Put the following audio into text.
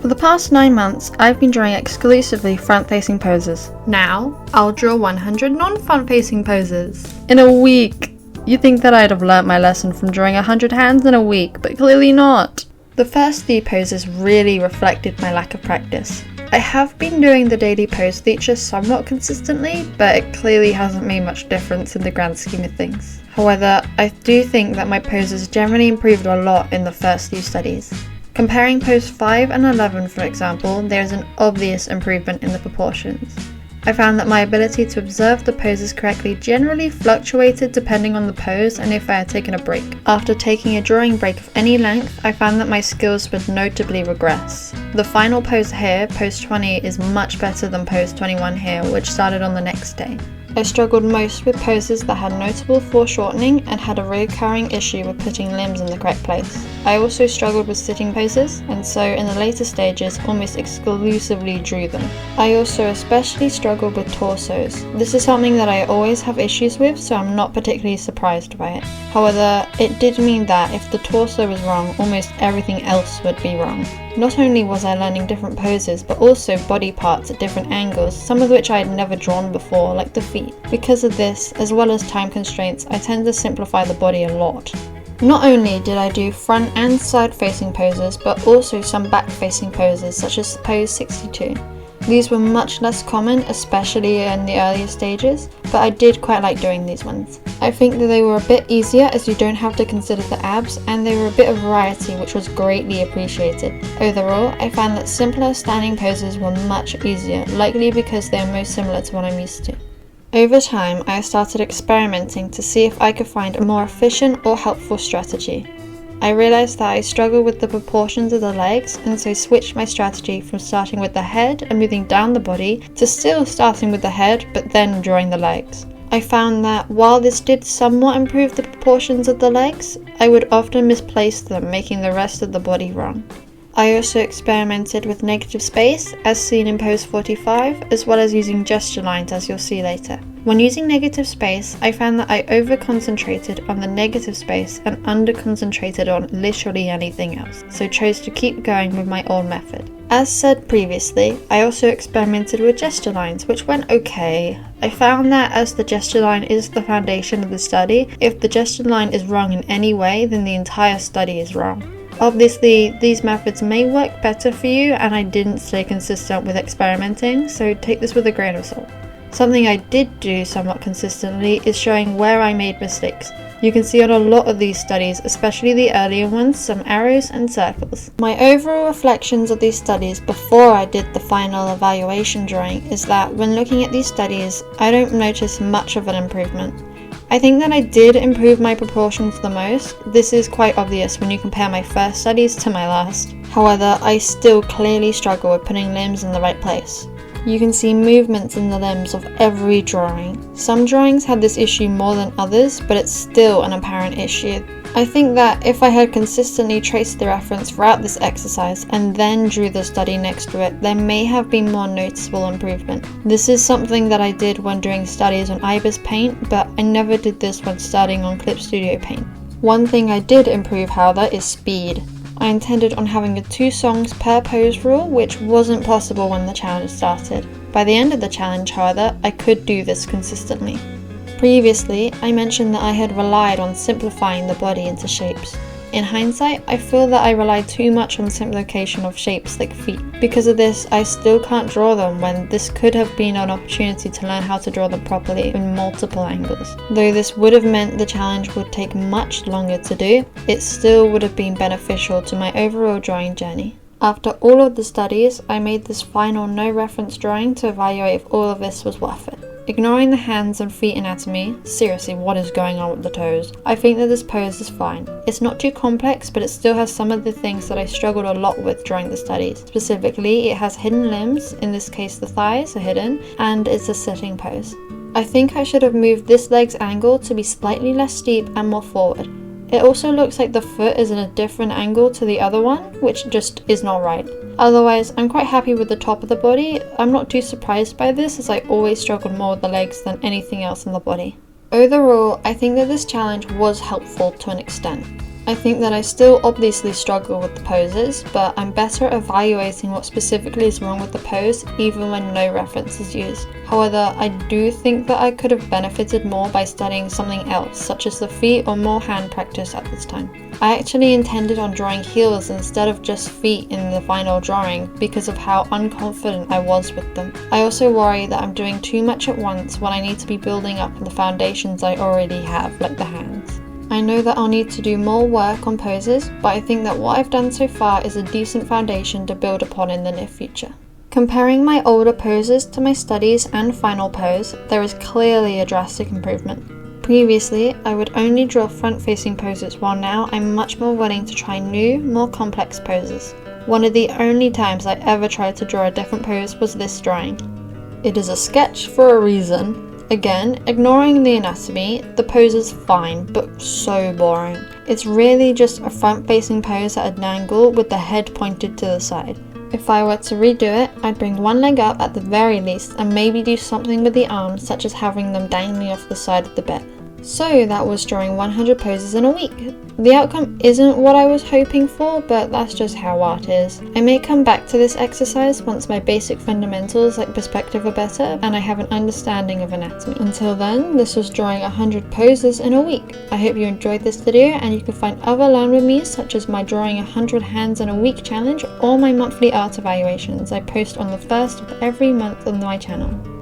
For the past 9 months, I've been drawing exclusively front-facing poses. Now, I'll draw 100 non-front-facing poses. In a week! You'd think that I'd have learnt my lesson from drawing 100 hands in a week, but clearly not. The first few poses really reflected my lack of practice. I have been doing the daily pose feature somewhat consistently, but it clearly hasn't made much difference in the grand scheme of things. However, I do think that my poses generally improved a lot in the first few studies. Comparing pose 5 and 11, for example, there is an obvious improvement in the proportions. I found that my ability to observe the poses correctly generally fluctuated depending on the pose and if I had taken a break. After taking a drawing break of any length, I found that my skills would notably regress. The final pose here, pose 20, is much better than pose 21 here, which started on the next day. I struggled most with poses that had notable foreshortening and had a recurring issue with putting limbs in the correct place. I also struggled with sitting poses, and so in the later stages almost exclusively drew them. I also especially struggled with torsos. This is something that I always have issues with, so I'm not particularly surprised by it. However, it did mean that if the torso was wrong, almost everything else would be wrong. Not only was I learning different poses, but also body parts at different angles, some of which I had never drawn before, like the feet. Because of this, as well as time constraints, I tend to simplify the body a lot. Not only did I do front and side facing poses, but also some back facing poses, such as pose 62. These were much less common, especially in the earlier stages, but I did quite like doing these ones. I think that they were a bit easier as you don't have to consider the abs, and they were a bit of variety, which was greatly appreciated. Overall, I found that simpler standing poses were much easier, likely because they are most similar to what I'm used to. Over time, I started experimenting to see if I could find a more efficient or helpful strategy. I realised that I struggled with the proportions of the legs, and so switched my strategy from starting with the head and moving down the body to still starting with the head but then drawing the legs. I found that while this did somewhat improve the proportions of the legs, I would often misplace them, making the rest of the body wrong. I also experimented with negative space, as seen in pose 45, as well as using gesture lines, as you'll see later. When using negative space, I found that I over-concentrated on the negative space and under-concentrated on literally anything else, so chose to keep going with my old method. As said previously, I also experimented with gesture lines, which went okay. I found that as the gesture line is the foundation of the study, if the gesture line is wrong in any way, then the entire study is wrong. Obviously, these methods may work better for you, and I didn't stay consistent with experimenting, so take this with a grain of salt. Something I did do somewhat consistently is showing where I made mistakes. You can see on a lot of these studies, especially the earlier ones, some arrows and circles. My overall reflections of these studies before I did the final evaluation drawing is that when looking at these studies, I don't notice much of an improvement. I think that I did improve my proportions the most. This is quite obvious when you compare my first studies to my last. However, I still clearly struggle with putting limbs in the right place. You can see movements in the limbs of every drawing. Some drawings had this issue more than others, but it's still an apparent issue. I think that if I had consistently traced the reference throughout this exercise and then drew the study next to it, there may have been more noticeable improvement. This is something that I did when doing studies on IBIS Paint, but I never did this when starting on Clip Studio Paint. One thing I did improve, however, is speed. I intended on having a 2 songs per pose rule, which wasn't possible when the challenge started. By the end of the challenge, however, I could do this consistently. Previously, I mentioned that I had relied on simplifying the body into shapes. In hindsight, I feel that I relied too much on simplification of shapes like feet. Because of this, I still can't draw them when this could have been an opportunity to learn how to draw them properly in multiple angles. Though this would have meant the challenge would take much longer to do, it still would have been beneficial to my overall drawing journey. After all of the studies, I made this final no reference drawing to evaluate if all of this was worth it. Ignoring the hands and feet anatomy, seriously, what is going on with the toes? I think that this pose is fine. It's not too complex, but it still has some of the things that I struggled a lot with during the studies. Specifically, it has hidden limbs, in this case the thighs are hidden, and it's a sitting pose. I think I should have moved this leg's angle to be slightly less steep and more forward. It also looks like the foot is in a different angle to the other one, which just is not right. Otherwise, I'm quite happy with the top of the body. I'm not too surprised by this, as I always struggled more with the legs than anything else in the body. Overall, I think that this challenge was helpful to an extent. I think that I still obviously struggle with the poses, but I'm better at evaluating what specifically is wrong with the pose even when no reference is used. However, I do think that I could have benefited more by studying something else, such as the feet or more hand practice at this time. I actually intended on drawing heels instead of just feet in the final drawing because of how unconfident I was with them. I also worry that I'm doing too much at once when I need to be building up the foundations I already have, like the hands. I know that I'll need to do more work on poses, but I think that what I've done so far is a decent foundation to build upon in the near future. Comparing my older poses to my studies and final pose, there is clearly a drastic improvement. Previously, I would only draw front-facing poses, while now I'm much more willing to try new, more complex poses. One of the only times I ever tried to draw a different pose was this drawing. It is a sketch for a reason. Again, ignoring the anatomy, the pose is fine, but so boring. It's really just a front-facing pose at an angle with the head pointed to the side. If I were to redo it, I'd bring one leg up at the very least and maybe do something with the arms, such as having them dangling off the side of the bed. So that was drawing 100 poses in a week. The outcome isn't what I was hoping for, but that's just how art is. I may come back to this exercise once my basic fundamentals like perspective are better and I have an understanding of anatomy. Until then, this was drawing 100 poses in a week. I hope you enjoyed this video and you can find other Learn With Me such as my drawing 100 hands in a week challenge or my monthly art evaluations I post on the first of every month on my channel.